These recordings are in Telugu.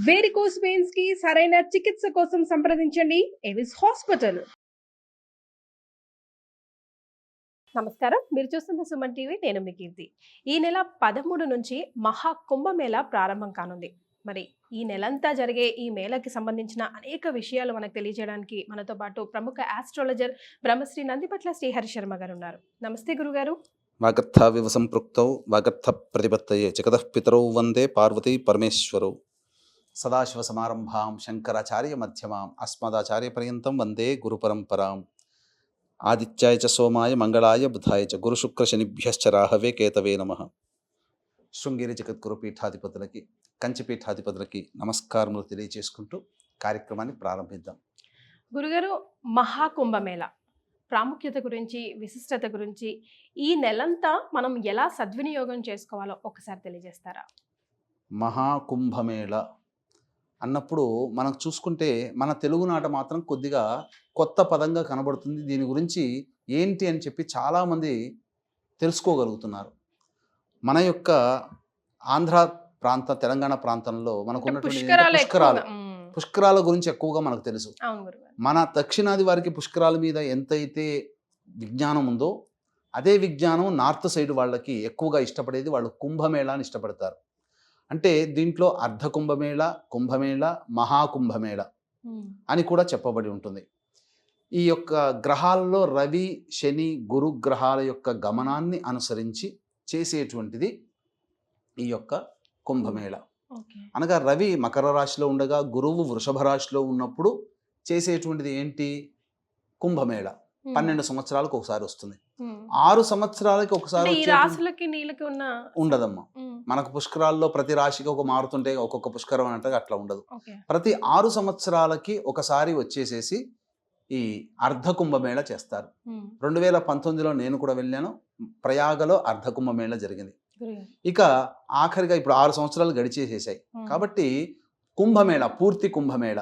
వేరికోస్ వెయిన్స్ కి సరైన చికిత్స కోసం సంప్రదించండి ఎవిస్ హాస్పిటల్. నమస్కారం, మీరు చూస్తున్న సుమన్ టీవీ. నేను మీ కీర్తి. ఈ నెల 13 నుంచి మహా కుంభమేళా ప్రారంభం కానుంది. మరి ఈ నెలంతా జరిగే ఈ మేళకి సంబంధించిన అనేక విషయాలు మనకు తెలియజేయడానికి మనతో పాటు ప్రముఖ ఆస్ట్రాలజర్ బ్రహ్మశ్రీ నందిపట్ల శ్రీహరి శర్మ గారు ఉన్నారు. నమస్తే గురుగారు. వాగర్థావివ సంపృక్తౌ వాగర్థ ప్రతిపత్తయే జగతః పితరౌ వందే పార్వతీ పరమేశ్వరౌ. సదాశివ సమారంభాం శంకరాచార్య మధ్యమాం అస్మదాచార్య పర్యంతం వందే గురు పరంపరాం. ఆదిత్యాయ చ సోమాయ మంగళాయ బుధాయ చ గురు శుక్ర శనిభ్యశ్చ రాహవే కేతవే నమః. శృంగేరి జగద్గురు పీఠాధిపతులకి, కంచి పీఠాధిపతులకి నమస్కారములు తెలియజేసుకుంటూ కార్యక్రమాన్ని ప్రారంభిద్దాం. గురుగారు, మహాకుంభమేళ ప్రాముఖ్యత గురించి, విశిష్టత గురించి, ఈ నెలంతా మనం ఎలా సద్వినియోగం చేసుకోవాలో ఒకసారి తెలియజేస్తారా? మహాకుంభమేళ అన్నప్పుడు మనం చూసుకుంటే మన తెలుగునాట మాత్రం కొద్దిగా కొత్త పదంగా కనబడుతుంది. దీని గురించి ఏంటి అని చెప్పి చాలామంది తెలుసుకోగలుగుతున్నారు. మన యొక్క ఆంధ్ర ప్రాంత, తెలంగాణ ప్రాంతంలో మనకు ఉన్నటువంటి పుష్కరాల గురించి ఎక్కువగా మనకు తెలుసు. మన దక్షిణాది వారికి పుష్కరాల మీద ఎంతైతే విజ్ఞానం ఉందో అదే విజ్ఞానం నార్త్ సైడ్ వాళ్ళకి ఎక్కువగా ఇష్టపడేది. వాళ్ళు కుంభమేళాని ఇష్టపడతారు. అంటే దీంట్లో అర్ధ కుంభమేళ, కుంభమేళ, మహాకుంభమేళ అని కూడా చెప్పబడి ఉంటుంది. ఈ యొక్క గ్రహాల్లో రవి, శని, గురు గ్రహాల యొక్క గమనాన్ని అనుసరించి చేసేటువంటిది ఈ యొక్క కుంభమేళ. అనగా రవి మకర రాశిలో ఉండగా గురువు వృషభ రాశిలో ఉన్నప్పుడు చేసేటువంటిది ఏంటి? కుంభమేళ. 12 సంవత్సరాలకు ఒకసారి వస్తుంది. 6 సంవత్సరాలకి ఒకసారి ఉండదమ్మా. మనకు పుష్కరాల్లో ప్రతి రాశికి ఒక మారుతుంటే ఒక్కొక్క పుష్కరం అంటే అట్లా ఉండదు. ప్రతి 6 సంవత్సరాలకి ఒకసారి వచ్చేసేసి ఈ అర్ధ కుంభమేళ చేస్తారు. 2019లో నేను కూడా వెళ్ళాను. ప్రయాగలో అర్ధ కుంభమేళ జరిగింది. ఇక ఆఖరిగా ఇప్పుడు 6 సంవత్సరాలు గడిచేసేసాయి కాబట్టి కుంభమేళ, పూర్తి కుంభమేళ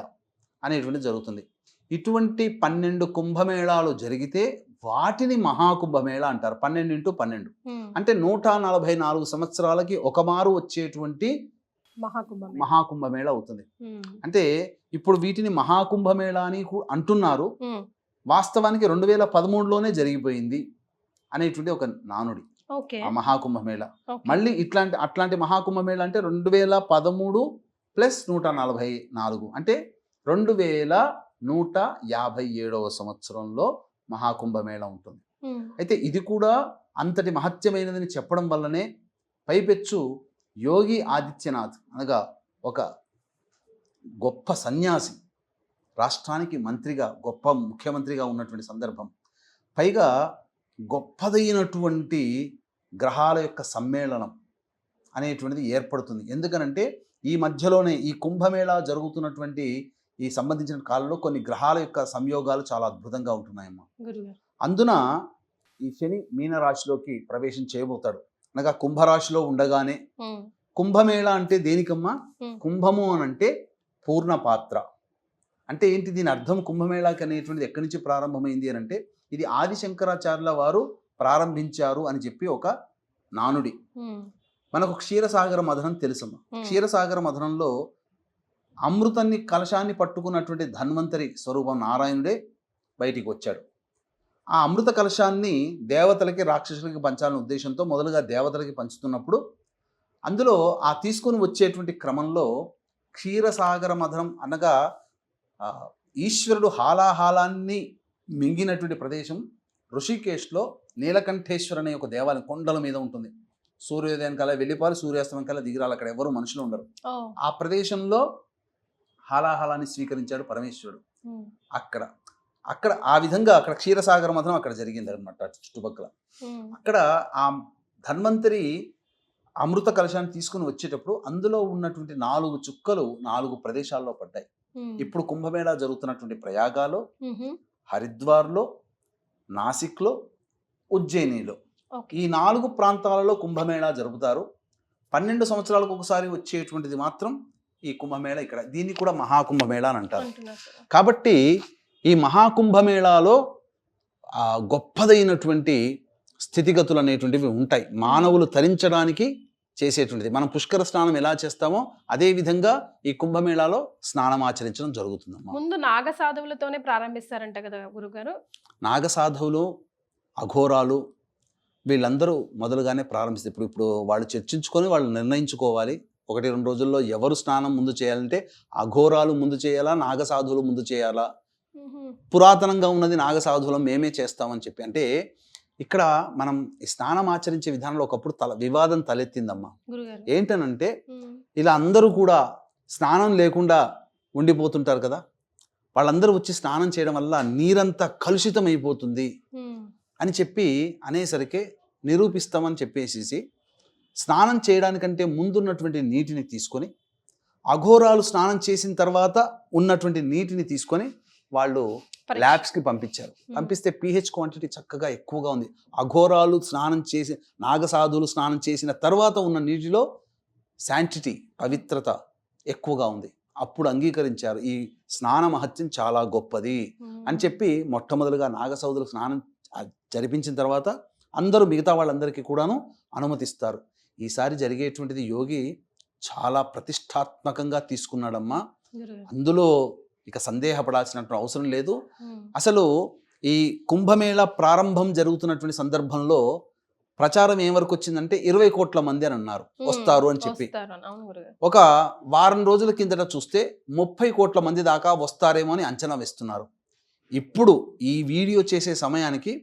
అనేటువంటిది జరుగుతుంది. ఇటువంటి 12 కుంభమేళాలు జరిగితే వాటిని మహాకుంభమేళ అంటారు. 12 × 12 అంటే 144 సంవత్సరాలకి ఒక మారు వచ్చేటువంటి మహాకుంభమేళ అవుతుంది. అంటే ఇప్పుడు వీటిని మహాకుంభమేళ అని అంటున్నారు. వాస్తవానికి 2013లోనే జరిగిపోయింది అనేటువంటి ఒక నానుడి ఆ మహాకుంభమేళ. మళ్ళీ అట్లాంటి మహాకుంభమేళ అంటే 2013 + 144 అంటే 2157వ సంవత్సరంలో మహాకుంభమేళ ఉంటుంది. అయితే ఇది కూడా అంతటి మహత్యమైనదని చెప్పడం వల్లనే పైపెచ్చు యోగి ఆదిత్యనాథ్ అనగా ఒక గొప్ప సన్యాసి, రాష్ట్రానికి మంత్రిగా, గొప్ప ముఖ్యమంత్రిగా ఉన్నటువంటి సందర్భం, పైగా గొప్పదైనటువంటి గ్రహాల యొక్క సమ్మేళనం అనేటువంటిది ఏర్పడుతుంది. ఎందుకనంటే ఈ మధ్యలోనే ఈ కుంభమేళ జరుగుతున్నటువంటి ఈ సంబంధించిన కాలంలో కొన్ని గ్రహాల యొక్క సంయోగాలు చాలా అద్భుతంగా ఉంటున్నాయమ్మా. అందున ఈ శని మీనరాశిలోకి ప్రవేశం చేయబోతాడు. అనగా కుంభరాశిలో ఉండగానే కుంభమేళ అంటే దేనికమ్మా? కుంభము అని అంటే పూర్ణ పాత్ర అంటే ఏంటి? దీని అర్థం కుంభమేళాకి అనేటువంటిది ఎక్కడి నుంచి ప్రారంభమైంది అని అంటే ఇది ఆదిశంకరాచార్యుల వారు ప్రారంభించారు అని చెప్పి ఒక నానుడి. మనకు క్షీరసాగర మథనం తెలుసమ్మా. క్షీరసాగర మథనంలో అమృతాన్ని, కలశాన్ని పట్టుకున్నటువంటి ధన్వంతరి స్వరూపం నారాయణుడే బయటికి వచ్చాడు. ఆ అమృత కలశాన్ని దేవతలకి, రాక్షసులకి పంచాలనే ఉద్దేశంతో మొదలుగా దేవతలకి పంచుతున్నప్పుడు అందులో ఆ తీసుకొని వచ్చేటువంటి క్రమంలో క్షీరసాగర మథనం అనగా ఈశ్వరుడు హాలాహాలాన్ని మింగినటువంటి ప్రదేశం ఋషికేశ్లో నీలకంఠేశ్వర అనే ఒక దేవాలయం కొండల మీద ఉంటుంది. సూర్యోదయం కల్లా వెళ్ళిపోవాలి, సూర్యాస్తమయం కల్లా దిగిరాలి. అక్కడ ఎవరు మనుషులు ఉండరు. ఆ ప్రదేశంలో హాలాహాలాన్ని స్వీకరించాడు పరమేశ్వరుడు. అక్కడ ఆ విధంగా అక్కడ క్షీరసాగర మథనం అక్కడ జరిగింది అనమాట. చుట్టుపక్కల అక్కడ ఆ ధన్వంతరి అమృత కలశాన్ని తీసుకుని వచ్చేటప్పుడు అందులో ఉన్నటువంటి 4 చుక్కలు 4 ప్రదేశాల్లో పడ్డాయి. ఇప్పుడు కుంభమేళ జరుగుతున్నటువంటి ప్రయాగాలో, హరిద్వార్లో, నాసిక్లో, ఉజ్జయినిలో ఈ 4 ప్రాంతాలలో కుంభమేళ జరుపుతారు. 12 సంవత్సరాలకు ఒకసారి వచ్చేటువంటిది మాత్రం ఈ కుంభమేళ. ఇక్కడ దీన్ని కూడా మహాకుంభమేళ అని అంటారు. కాబట్టి ఈ మహాకుంభమేళాలో గొప్పదైనటువంటి స్థితిగతులు అనేటువంటివి ఉంటాయి. మానవులు తరించడానికి చేసేటువంటిది. మనం పుష్కర స్నానం ఎలా చేస్తామో అదే విధంగా ఈ కుంభమేళాలో స్నానం ఆచరించడం జరుగుతుందమ్మా. ముందు నాగ సాధువులతోనే ప్రారంభిస్తారంట కదా గురుగారు? నాగసాధువులు, అఘోరాలు వీళ్ళందరూ మొదలుగానే ప్రారంభిస్తారు. ఇప్పుడు వాళ్ళు చర్చించుకొని వాళ్ళు నిర్ణయించుకోవాలి. 1-2 రోజుల్లో ఎవరు స్నానం ముందు చేయాలంటే అఘోరాలు ముందు చేయాలా, నాగసాధువులు ముందు చేయాలా? హుహు. పురాతనంగా ఉన్నది నాగసాధువులం మేమే చేస్తామని చెప్పి. అంటే ఇక్కడ మనం ఈ స్నానం ఆచరించే విధానంలో ఒకప్పుడు వివాదం తలెత్తిందమ్మా. గురుగారు. ఏంటనంటే హ్మ్. ఇలా అందరూ కూడా స్నానం లేకుండా ఉండిపోతుంటారు కదా, వాళ్ళందరూ వచ్చి స్నానం చేయడం వల్ల నీరంతా కలుషితం అయిపోతుంది హ్మ్. అని చెప్పి అనేసరికి నిరూపిస్తామని చెప్పేసి స్నానం చేయడానికంటే ముందున్నటువంటి నీటిని తీసుకొని అఘోరాలు స్నానం చేసిన తర్వాత ఉన్నటువంటి నీటిని తీసుకొని వాళ్ళు పరీక్ష. ల్యాబ్స్కి పంపించారు. పంపిస్తే pH క్వాంటిటీ చక్కగా ఎక్కువగా ఉంది. అఘోరాలు స్నానం చేసి నాగసాధువులు స్నానం చేసిన తర్వాత ఉన్న నీటిలో శాంటిటీ పవిత్రత ఎక్కువగా ఉంది. అప్పుడు అంగీకరించారు ఈ స్నాన మహత్యం చాలా గొప్పది అని చెప్పి మొట్టమొదలుగా నాగసాధువులు స్నానం జరిపించిన తర్వాత అందరూ మిగతా వాళ్ళందరికీ కూడాను అనుమతిస్తారు. ఈసారి జరిగేటువంటిది యోగి చాలా ప్రతిష్టాత్మకంగా తీసుకున్నాడమ్మా. గురుగారు. అందులో ఇక సందేహపడాల్సినటువంటి అవసరం లేదు. హ్మ్. అసలు ఈ కుంభమేళ ప్రారంభం జరుగుతున్నటువంటి సందర్భంలో ప్రచారం ఏం వరకు వచ్చిందంటే 20 కోట్ల మంది అని అన్నారు వస్తారు అని చెప్పి. వస్తారని. అవును గురుగారు. ఒక వారం రోజుల కిందట చూస్తే 30 కోట్ల మంది దాకా వస్తారేమో అని అంచనా వేస్తున్నారు. ఇప్పుడు ఈ వీడియో చేసే సమయానికి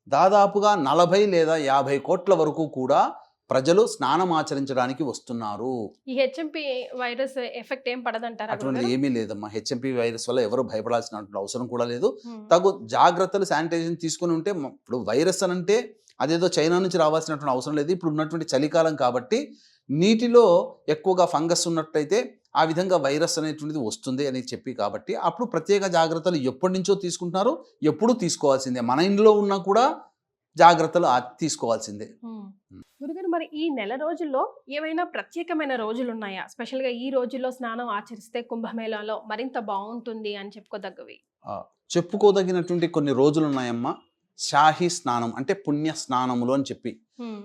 దాదాపుగా 40 లేదా 50 కోట్ల వరకు కూడా ప్రజలు స్నానం ఆచరించడానికి వస్తున్నారు. ఈ హెచ్ఎంపీ వైరస్ ఎఫెక్ట్ ఏం పడదంటారా అటువంటిది గురుగారు? ఏమీ లేదమ్మా. హెచ్ఎంపీ వైరస్ వల్ల ఎవరు భయపడాల్సినటువంటి అవసరం కూడా లేదు. హ్మ్. తగు జాగ్రత్తలు శానిటైజేషన్ తీసుకుని ఉంటే ఇప్పుడు వైరస్ అని అంటే అదేదో చైనా నుంచి రావాల్సినటువంటి అవసరం లేదు. ఇప్పుడు ఉన్నటువంటి చలికాలం కాబట్టి నీటిలో ఎక్కువగా ఫంగస్ ఉన్నట్టయితే ఆ విధంగా వైరస్ అనేటువంటిది వస్తుంది అని చెప్పి కాబట్టి అప్పుడు ప్రత్యేక జాగ్రత్తలు ఎప్పటి నుంచో తీసుకుంటున్నారు, ఎప్పుడూ తీసుకోవాల్సిందే. మన ఇంట్లో ఉన్నా కూడా జాగ్రత్తలు తీసుకోవాల్సిందే. హ్మ్. గురుగారు, మరి ఈ నెల రోజుల్లో ఏవైనా ప్రత్యేకమైన రోజులు ఉన్నాయా? స్పెషల్గా ఈ రోజుల్లో స్నానం ఆచరిస్తే కుంభమేళాలో మరింత బాగుంటుంది అని చెప్పుకోదగ్గవి? చెప్పుకోదగినటువంటి కొన్ని రోజులు ఉన్నాయమ్మా. షాహీ స్నానం అంటే పుణ్య స్నానములు అని చెప్పి హ్మ్.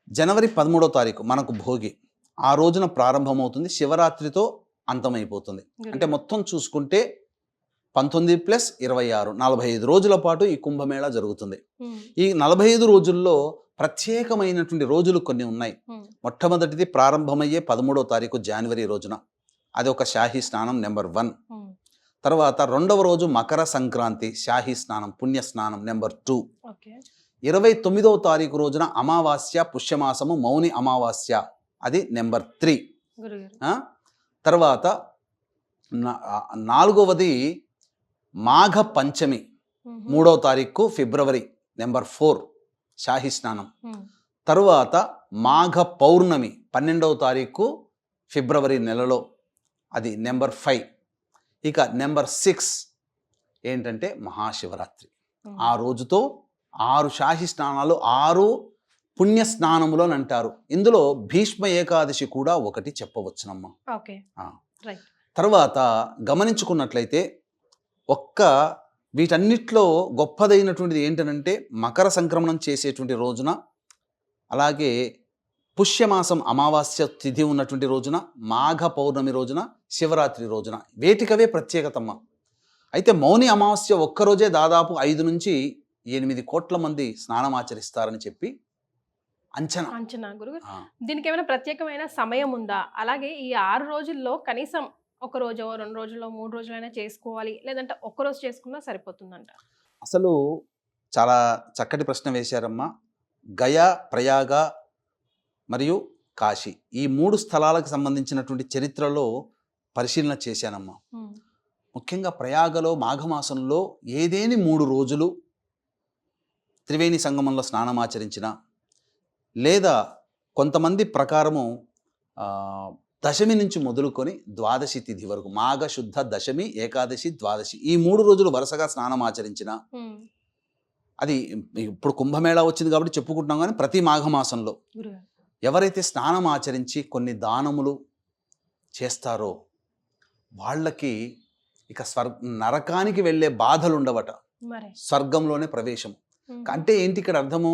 జనవరి 13వ తారీఖు మనకు భోగి, ఆ రోజున ప్రారంభమవుతుంది, శివరాత్రితో అంతమైపోతుంది. అంటే మొత్తం చూసుకుంటే 19 + 26 45 రోజుల పాటు ఈ కుంభమేళా జరుగుతుంది. హ్మ్. ఈ 45 రోజుల్లో ప్రత్యేకమైనటువంటి రోజులు కొన్ని ఉన్నాయి. హ్మ్. మొట్టమొదటిది ప్రారంభమయ్యే 13వ తారీఖు జనవరి రోజున, అది ఒక షాహీ స్నానం నెంబర్ 1. హ్మ్. తర్వాత రెండవ రోజు మకర సంక్రాంతి షాహీ స్నానం పుణ్య స్నానం నెంబర్ 2. ఓకే. 29వ తారీఖు రోజున అమావాస్య పుష్యమాసము మౌని అమావాస్య, అది నెంబర్ 3. గురుగారు. తర్వాత 4వది మాఘ పంచమి, 3వ తారీఖు ఫిబ్రవరి నెంబర్ 4 షాహీ స్నానం. హ్మ్. తరువాత మాఘ పౌర్ణమి 12వ తారీఖు ఫిబ్రవరి నెలలో, అది నెంబర్ 5. ఇక నెంబర్ 6 ఏంటంటే మహాశివరాత్రి. హ్మ్. ఆ రోజుతో 6 షాహీ స్నానాలు, 6 పుణ్య స్నానములు అని అంటారు. ఇందులో భీష్మ ఏకాదశి కూడా ఒకటి చెప్పవచ్చునమ్మా. ఓకే. రైట్. తర్వాత గమనించుకున్నట్లయితే వీటన్నిటిలో గొప్పదైనటువంటిది ఏంటనంటే మకర సంక్రమణం చేసేటువంటి రోజున, అలాగే పుష్యమాసం అమావాస్య తిథి ఉన్నటువంటి రోజున, మాఘ పౌర్ణమి రోజున, శివరాత్రి రోజున, వేటికవే ప్రత్యేకతమ్మ. అయితే మౌని అమావాస్య ఒక్కరోజే దాదాపు 5 నుంచి 8 కోట్ల మంది స్నానం ఆచరిస్తారని చెప్పి అంచనా. గురుగారు, దీనికి ఏమైనా ప్రత్యేకమైన సమయం ఉందా? అలాగే ఈ 6 రోజుల్లో కనీసం ఒక రోజు, 2 రోజుల్లో, 3 రోజులైనా చేసుకోవాలి, లేదంటే ఒక్కరోజు చేసుకున్నా సరిపోతుందంట? అసలు చాలా చక్కటి ప్రశ్న వేశారమ్మా. గయా, ప్రయాగ మరియు కాశీ, ఈ 3 స్థలాలకు సంబంధించినటువంటి చరిత్రలో పరిశీలన చేశానమ్మా. ముఖ్యంగా ప్రయాగలో మాఘమాసంలో ఏదేని 3 రోజులు త్రివేణి సంగమంలో స్నానం ఆచరించిన, లేదా కొంతమంది ప్రకారము దశమి నుంచి మొదలుకొని ద్వాదశి తిథి వరకు, మాఘ శుద్ధ దశమి, ఏకాదశి, ద్వాదశి, ఈ 3 రోజులు వరుసగా స్నానం ఆచరించిన, అది ఇప్పుడు కుంభమేళా వచ్చింది కాబట్టి చెప్పుకుంటున్నాం, కానీ ప్రతి మాఘమాసంలో ఎవరైతే స్నానం ఆచరించి కొన్ని దానములు చేస్తారో వాళ్ళకి ఇక నరకానికి వెళ్ళే బాధలు ఉండవట, స్వర్గంలోనే ప్రవేశం. అంటే ఏంటి ఇక్కడ అర్థము?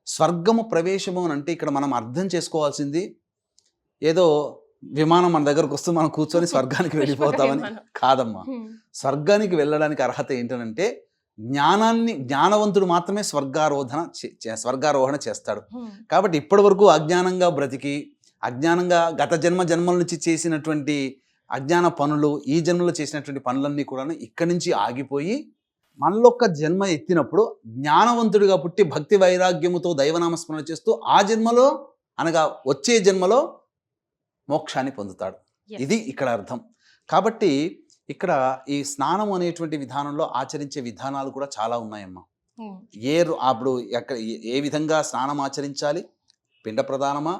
స్వర్గము ప్రవేశము అని అంటే ఇక్కడ మనం అర్థం చేసుకోవాల్సింది ఏదో విమానం మన దగ్గరకు వస్తూ మనం కూర్చొని స్వర్గానికి వెళ్ళిపోతామని విమానం. కాదమ్మా. స్వర్గానికి వెళ్ళడానికి అర్హత ఏంటంటే జ్ఞానవంతుడు మాత్రమే స్వర్గారోహణ చేస్తాడు. కాబట్టి ఇప్పటి వరకు అజ్ఞానంగా బ్రతికి అజ్ఞానంగా గత జన్మల నుంచి చేసినటువంటి అజ్ఞాన పనులు, ఈ జన్మలో చేసినటువంటి పనులన్నీ కూడా ఇక్కడి నుంచి ఆగిపోయి మనలొక్క జన్మ ఎత్తినప్పుడు జ్ఞానవంతుడిగా పుట్టి భక్తి వైరాగ్యముతో దైవనామస్మరణ చేస్తూ ఆ జన్మలో అనగా వచ్చే జన్మలో మోక్షాన్ని పొందుతాడు. Yes. ఇది ఇక్కడ అర్థం. కాబట్టి ఇక్కడ ఈ స్నానం అనేటువంటి విధానంలో ఆచరించే విధానాలు కూడా చాలా ఉన్నాయమ్మా. అప్పుడు ఏ విధంగా స్నానం ఆచరించాలి, పిండ ప్రదానమా,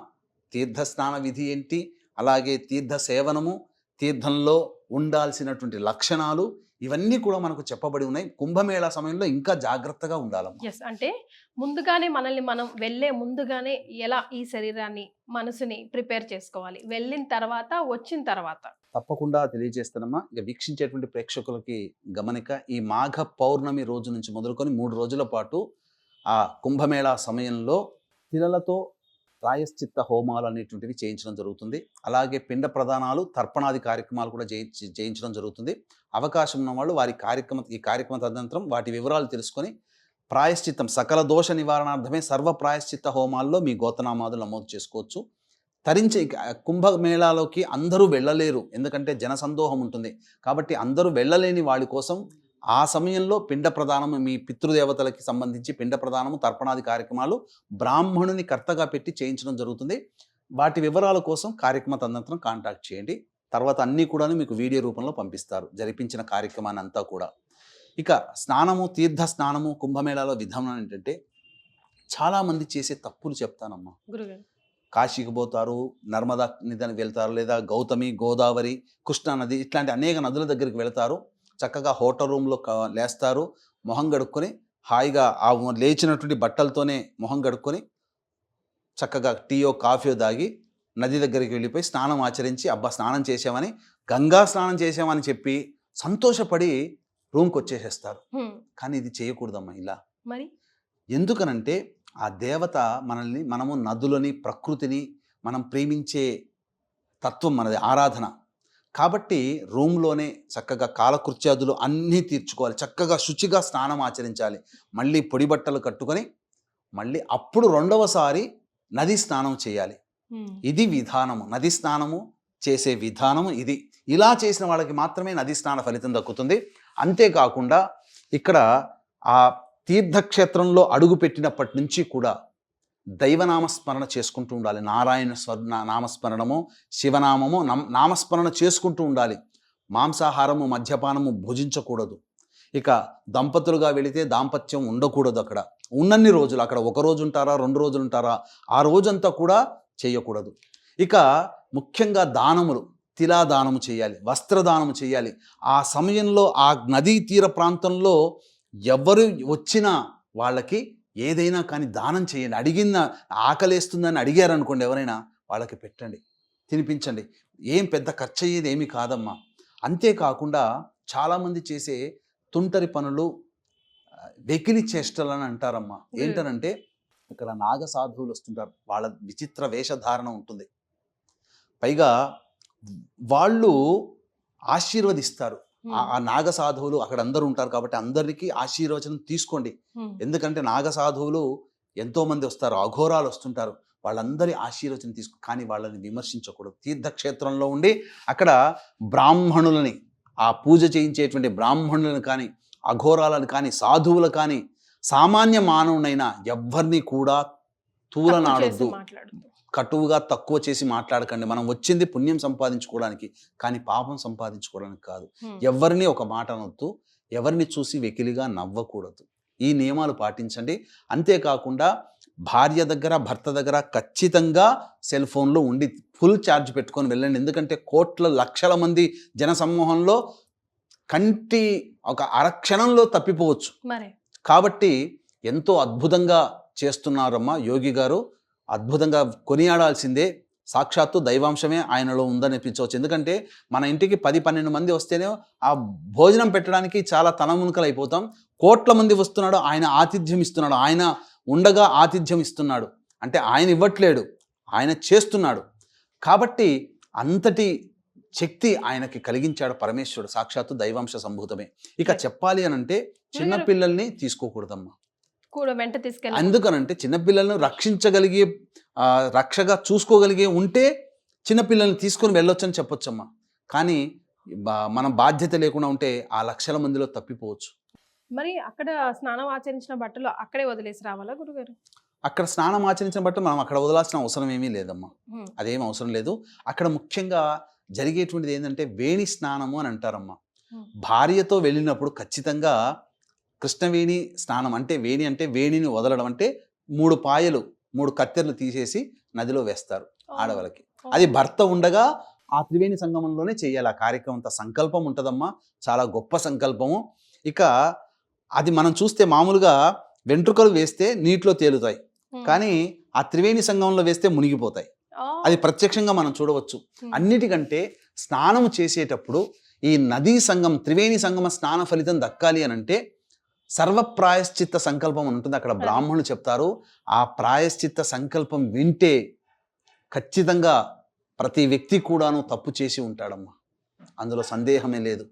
తీర్థ స్నాన విధి ఏంటి, అలాగే తీర్థ సేవనము, తీర్థంలో ఉండాల్సినటువంటి లక్షణాలు, ఇవన్నీ కూడా మనకు చెప్పబడి ఉన్నాయి. కుంభమేళా సమయంలో ఇంకా జాగ్రత్తగా ఉండాలమ్మా. ఎస్, అంటే ముందుగానే మనల్ని మనం వెళ్ళే ముందుగానే ఎలా ఈ శరీరాన్ని మనసుని ప్రిపేర్ చేసుకోవాలి, వెళ్ళిన తర్వాత వచ్చిన తర్వాత తప్పకుండా తెలియజేస్తానమ్మా. ఇక వీక్షించేటువంటి ప్రేక్షకులకి గమనిక, ఈ మాఘ పౌర్ణమి రోజు నుంచి మొదలుకొని 3 రోజుల పాటు ఆ కుంభమేళా సమయంలో తిలలతో ప్రాయశ్చిత్త హోమాలు అనేటువంటివి చేయించడం జరుగుతుంది. అలాగే పిండ ప్రదానాలు, తర్పణాది కార్యక్రమాలు కూడా చేయించడం జరుగుతుంది. అవకాశం ఉన్న వాళ్ళు ఈ కార్యక్రమ తదనంతరం వాటి వివరాలు తెలుసుకొని ప్రాయశ్చిత్తం, సకల దోష నివారణార్థమే సర్వ ప్రాయశ్చిత్త హోమాల్లో మీ గోతనామాదులు నమోదు చేసుకోవచ్చు. కుంభమేళాలోకి అందరూ వెళ్ళలేరు, ఎందుకంటే జనసందోహం ఉంటుంది. కాబట్టి అందరూ వెళ్ళలేని వాళ్ళ కోసం ఆ సమయంలో పిండ ప్రదానము, మీ పితృదేవతలకి సంబంధించి పిండ ప్రదానము, తర్పణాది కార్యక్రమాలు బ్రాహ్మణుని కర్తగా పెట్టి చేయించడం జరుగుతుంది. వాటి వివరాల కోసం కార్యక్రమ తదనంతరం కాంటాక్ట్ చేయండి. తర్వాత అన్నీ కూడా మీకు వీడియో రూపంలో పంపిస్తారు, జరిపించిన కార్యక్రమాన్ని అంతా కూడా. ఇక స్నానము, తీర్థ స్నానము కుంభమేళాలో విధానం ఏంటంటే చాలామంది చేసే తప్పులు చెప్తానమ్మా. గురుగారు కాశీకి పోతారు, నర్మదా నదిని వెళ్తారు, లేదా గౌతమి, గోదావరి, కృష్ణా నది ఇట్లాంటి అనేక నదుల దగ్గరికి వెళతారు. చక్కగా హోటల్ రూమ్లో లేస్తారు, మొహం గడుక్కొని హాయిగా ఆ లేచినటువంటి బట్టలతోనే మొహం గడుక్కొని చక్కగా టీయో కాఫీయో తాగి నది దగ్గరికి వెళ్ళిపోయి స్నానం ఆచరించి, అబ్బా స్నానం చేసామని, గంగా స్నానం చేసామని చెప్పి సంతోషపడి రూమ్కి వచ్చేసేస్తారు. కానీ ఇది చేయకూడదమ్మా ఇలా. మరి ఎందుకనంటే ఆ దేవత మనము నదులని, ప్రకృతిని మనం ప్రేమించే తత్వం మనది, ఆరాధన. కాబట్టి రూమ్లోనే చక్కగా కాలకృత్యాదులు అన్నీ తీర్చుకోవాలి, చక్కగా శుచిగా స్నానం ఆచరించాలి, మళ్ళీ పొడి బట్టలు కట్టుకొని మళ్ళీ అప్పుడు రెండవసారి నది స్నానం చేయాలి. ఇది విధానము, నది స్నానము చేసే విధానము ఇది. ఇలా చేసిన వాళ్ళకి మాత్రమే నది స్నాన ఫలితం దక్కుతుంది. అంతేకాకుండా ఇక్కడ ఆ తీర్థక్షేత్రంలో అడుగు పెట్టినప్పటి నుంచి కూడా దైవనామస్మరణ చేసుకుంటూ ఉండాలి. నారాయణ నామస్మరణము, శివనామము నామస్మరణ చేసుకుంటూ ఉండాలి. మాంసాహారము, మద్యపానము భుజించకూడదు. ఇక దంపతులుగా వెళితే దాంపత్యం ఉండకూడదు. అక్కడ ఉన్నన్ని రోజులు, అక్కడ 1 రోజు ఉంటారా, 2 రోజులు ఉంటారా, ఆ రోజంతా కూడా చేయకూడదు. ఇక ముఖ్యంగా దానములు, తిలాదానము చేయాలి, వస్త్రదానము చేయాలి. ఆ సమయంలో ఆ నదీ తీర ప్రాంతంలో ఎవరు వచ్చినా వాళ్ళకి ఏదైనా కానీ దానం చేయండి. అడిగిన ఆకలేస్తుందని అడిగారనుకోండి ఎవరైనా, వాళ్ళకి పెట్టండి, తినిపించండి. ఏం పెద్ద ఖర్చు అయ్యేది ఏమీ కాదమ్మా. అంతేకాకుండా చాలామంది చేసే తుంటరి పనులు, వెకిలి చేష్టలు అని అంటారమ్మా. ఏంటనంటే ఇక్కడ నాగ సాధువులు వస్తుంటారు, వాళ్ళ విచిత్ర వేషధారణ ఉంటుంది. పైగా వాళ్ళు ఆశీర్వదిస్తారు. ఆ నాగ సాధువులు అక్కడ అందరూ ఉంటారు కాబట్టి అందరికీ ఆశీర్వచనం తీసుకోండి. ఎందుకంటే నాగ సాధువులు ఎంతోమంది వస్తారు, అఘోరాలు వస్తుంటారు, వాళ్ళందరి ఆశీర్వచనం కానీ వాళ్ళని విమర్శించకూడదు. తీర్థక్షేత్రంలో ఉండి అక్కడ బ్రాహ్మణులని, ఆ పూజ చేయించేటువంటి బ్రాహ్మణులను కానీ, అఘోరాలను కానీ, సాధువులు కానీ, సామాన్య మానవునైనా ఎవ్వరిని కూడా తూలనాడొద్దు, కటువుగా తక్కువ చేసి మాట్లాడకండి. మనం వచ్చింది పుణ్యం సంపాదించుకోవడానికి, కానీ పాపం సంపాదించుకోవడానికి కాదు. ఎవరిని ఒక మాట అనొద్దు, ఎవరిని చూసి వెకిలిగా నవ్వకూడదు. ఈ నియమాలు పాటించండి. అంతేకాకుండా భార్య దగ్గర, భర్త దగ్గర ఖచ్చితంగా సెల్ ఫోన్లో ఉండి ఫుల్ ఛార్జ్ పెట్టుకొని వెళ్ళండి. ఎందుకంటే లక్షల మంది జనసమూహంలో కంటి ఒక అరక్షణంలో తప్పిపోవచ్చు. కాబట్టి ఎంతో అద్భుతంగా చేస్తున్నారమ్మా యోగి గారు, అద్భుతంగా కొనియాడాల్సిందే. సాక్షాత్తు దైవాంశమే ఆయనలో ఉందనిపించవచ్చు. ఎందుకంటే మన ఇంటికి 10-12 మంది వస్తేనే ఆ భోజనం పెట్టడానికి చాలా తలమునకలు అయిపోతాం. కోట్ల మంది వస్తున్నాడు, ఆయన ఆతిథ్యం ఇస్తున్నాడు, ఆయన ఉండగా ఆతిథ్యం ఇస్తున్నాడు. అంటే ఆయన ఇవ్వట్లేడు, ఆయన చేస్తున్నాడు. కాబట్టి అంతటి శక్తి ఆయనకి కలిగించాడు పరమేశ్వరుడు, సాక్షాత్తు దైవాంశ సంభూతమే. ఇక చెప్పాలి అని అంటే చిన్నపిల్లల్ని తీసుకోకూడదమ్మా. కూడా వెంట తీసుకెళ్ళి ఎందుకనంటే చిన్నపిల్లలను రక్షించగలిగే రక్షగా చూసుకోగలిగే ఉంటే చిన్నపిల్లల్ని తీసుకొని వెళ్ళొచ్చని చెప్పొచ్చమ్మా. కానీ మనం బాధ్యత లేకుండా ఉంటే ఆ లక్షల మందిలో తప్పిపోవచ్చు. మరి అక్కడ స్నానం ఆచరించిన బట్టలు అక్కడే వదిలేసి రావాలా గురుగారు? అక్కడ స్నానం ఆచరించిన బట్టి మనం అక్కడ వదలాల్సిన అవసరం ఏమీ లేదమ్మా. అదేం అవసరం లేదు. అక్కడ ముఖ్యంగా జరిగేటువంటిది ఏంటంటే వేణి స్నానము అని అంటారమ్మా. భార్యతో వెళ్ళినప్పుడు ఖచ్చితంగా కృష్ణవేణి స్నానం అంటే వేణి అంటే వేణిని వదలడం అంటే 3 పాయలు 3 కత్తెరలు తీసేసి నదిలో వేస్తారు ఆడవాళ్ళకి. అది భర్త ఉండగా ఆ త్రివేణి సంగమంలోనే చేయాలి ఆ కార్యక్రమం. అంత సంకల్పం ఉంటుందమ్మా, చాలా గొప్ప సంకల్పము. ఇక అది మనం చూస్తే మామూలుగా వెంట్రుకలు వేస్తే నీటిలో తేలుతాయి, కానీ ఆ త్రివేణి సంగమంలో వేస్తే మునిగిపోతాయి. అది ప్రత్యక్షంగా మనం చూడవచ్చు. అన్నిటికంటే స్నానం చేసేటప్పుడు ఈ నదీ సంగం త్రివేణి సంగమ స్నాన ఫలితం దక్కాలి అని అంటే సర్వప్రాయశ్చిత్త సంకల్పం ఉంటుంది. అక్కడ బ్రాహ్మణులు చెప్తారు, ఆ ప్రాయశ్చిత్త సంకల్పం వింటే ఖచ్చితంగా ప్రతి వ్యక్తి కూడాను తప్పు చేసి ఉంటాడమ్మా, అందులో సందేహమే లేదు.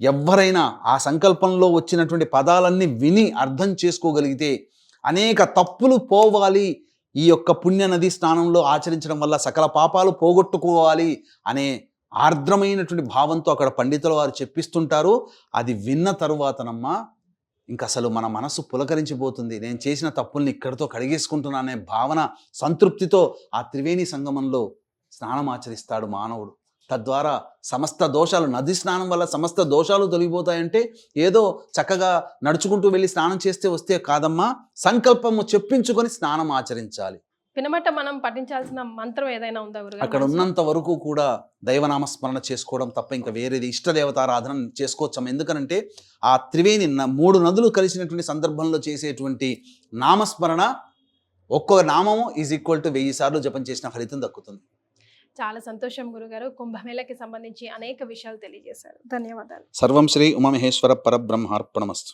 ఎవరైనా ఆ సంకల్పంలో వచ్చినటువంటి పదాలన్నీ విని అర్థం చేసుకోగలిగితే అనేక తప్పులు పోవాలి, ఈ యొక్క పుణ్య నది స్నానంలో ఆచరించడం వల్ల సకల పాపాలు పోగొట్టుకోవాలి అనే ఆర్ద్రమైనటువంటి భావంతో అక్కడ పండితుల వారు చెప్పిస్తుంటారు. అది విన్న తరువాతనమ్మా ఇంక అసలు మన మనసు పులకరించిపోతుంది. నేను చేసిన తప్పుల్ని ఇక్కడితో కడిగేసుకుంటున్నా అనే భావన సంతృప్తితో ఆ త్రివేణి సంగమంలో స్నానం ఆచరిస్తాడు మానవుడు. తద్వారా సమస్త దోషాలు, నది స్నానం వల్ల సమస్త దోషాలు తొలగిపోతాయంటే ఏదో చక్కగా నడుచుకుంటూ వెళ్ళి స్నానం చేస్తే వస్తే కాదమ్మా, సంకల్పము చెప్పించుకొని స్నానం ఆచరించాలి. పినమట మనం పఠించాల్సిన మంత్రం ఏదైనా ఉందా గురుగారు? అక్కడ ఉన్నంత వరకు కూడా దైవనామస్మరణ చేసుకోవడం తప్ప ఇంకా వేరేది ఇష్టదేవతారాధన చేసుకోవచ్చాం. ఎందుకనంటే ఆ త్రివేణి 3 నదులు కలిసినటువంటి సందర్భంలో చేసేటువంటి నామస్మరణ ఒక్కొక్క నామము = 1000 సార్లు జపం చేసిన ఫలితం దక్కుతుంది. చాలా సంతోషం గురుగారు. కుంభమేళకి సంబంధించి అనేక విషయాలు తెలియజేశారు. ధన్యవాదాలు. సర్వం శ్రీ ఉమామహేశ్వర పరబ్రహ్మార్పణమస్తు.